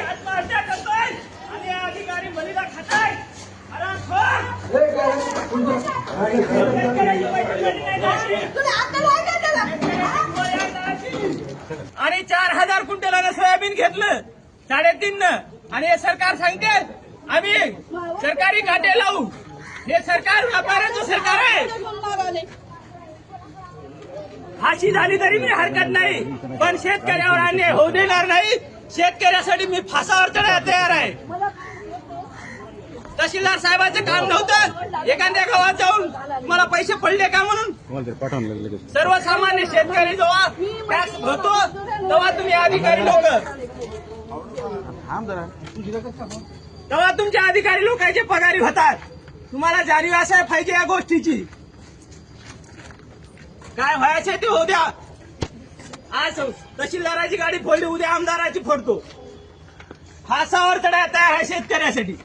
आत्महत्या करतोय आणि अधिकारी बलिदा खाताय. आणि 4,000 क्विंटलानं सोयाबीन घेतलं 3.5 आणि हे सरकार सांगते आम्ही सरकारी काटे लावू. हे सरकार व्यापाऱ्याचं सरकार आहे. फाशी झाली तरी मी हरकत नाही, पण शेतकऱ्यावर अन्याय होऊ देणार नाही. शेतकऱ्यासाठी मी फासावर चढायला तयार आहे. तहसीलदार साहेबांचं काम नव्हतं एखाद्या गावात जाऊन मला पैसे पडले का म्हणून. सर्वसामान्य शेतकरी जेव्हा टॅक्स भरतो तेव्हा तुम्ही अधिकारी लोक तेव्हा तुमच्या अधिकारी लोकांचे पगारी होतात. तुम्हाला जाणीव असाय पाहिजे या गोष्टीची. काय व्हायचं ते होऊ द्या. आज तहसीलदाराची गाडी फोडली, उद्या आमदाराची फोडतो. फासावर चढायला तयार आहे शेतकऱ्यासाठी.